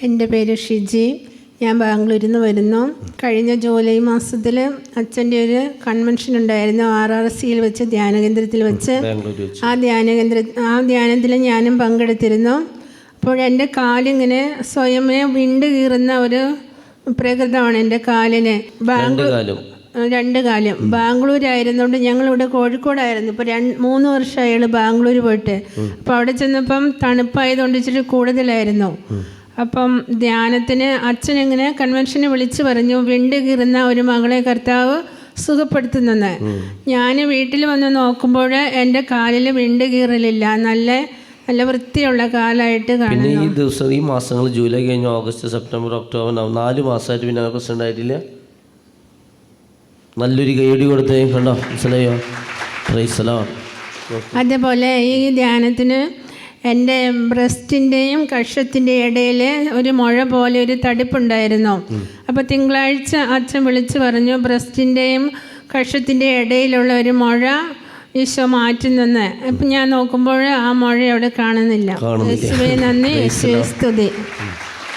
എൻ്റെ പേര് ഷിജി. ഞാൻ ബാംഗ്ലൂരിൽ നിന്ന് വരുന്നു. കഴിഞ്ഞ ജൂലൈ മാസത്തിൽ അച്ഛൻ്റെ ഒരു കൺവെൻഷൻ ഉണ്ടായിരുന്നു, RRCയിൽ വെച്ച്, ധ്യാനകേന്ദ്രത്തിൽ വെച്ച്. ആ ധ്യാനത്തിൽ ഞാനും പങ്കെടുത്തിരുന്നു. അപ്പോൾ എൻ്റെ കാലിങ്ങനെ സ്വയമേ വിണ്ട് കീറുന്ന ഒരു പ്രകൃതമാണ് എൻ്റെ കാലിന്. രണ്ട് കാലം ബാംഗ്ലൂരായിരുന്നുകൊണ്ട് ഞങ്ങളിവിടെ കോഴിക്കോടായിരുന്നു. ഇപ്പോൾ 3 വർഷമായി ബാംഗ്ലൂർ പോയിട്ട്. അപ്പോൾ അവിടെ ചെന്നപ്പം തണുപ്പായതുകൊണ്ട് ഇച്ചിരി കൂടുതലായിരുന്നു. അപ്പം ധ്യാനത്തിന് അച്ഛനിങ്ങനെ കൺവെൻഷന് വിളിച്ച് പറഞ്ഞു, വിണ്ട് കീറുന്ന ഒരു മകളെ കർത്താവ് സുഖപ്പെടുത്തുന്നെന്ന്. ഞാൻ വീട്ടിൽ വന്ന് നോക്കുമ്പോൾ എൻ്റെ കാലിൽ വിണ്ട് കീറലില്ല, നല്ല വൃത്തിയുള്ള കാലായിട്ട് കാണുന്നു. ഈ ദിവസം, ഈ മാസങ്ങൾ ജൂലൈ കഴിഞ്ഞ് ഓഗസ്റ്റ്, സെപ്റ്റംബർ, ഒക്ടോബർ, 4 മാസമായിട്ട് പിന്നെ പ്രശ്നം ഉണ്ടായിട്ടില്ല. നല്ലൊരു കൈയടി കൊടുത്തേ, കണ്ടോ, മനസ്സിലായോ? അതേപോലെ ഈ ധ്യാനത്തിന് എൻ്റെ ബ്രസ്റ്റിൻ്റെയും കക്ഷത്തിൻ്റെ ഇടയിൽ ഒരു മുഴ പോലെ ഒരു തടിപ്പുണ്ടായിരുന്നു. അപ്പോൾ തിങ്കളാഴ്ച അച്ഛൻ വിളിച്ച് പറഞ്ഞു, ബ്രസ്റ്റിൻ്റെയും കക്ഷത്തിൻ്റെ ഇടയിലുള്ള ഒരു മുഴ ഈശോ മാറ്റുന്നെന്ന്. അപ്പം ഞാൻ നോക്കുമ്പോൾ ആ മുഴ അവിടെ കാണുന്നില്ല. യേശുവേ നന്ദി, യേശുവേ സ്തുതി.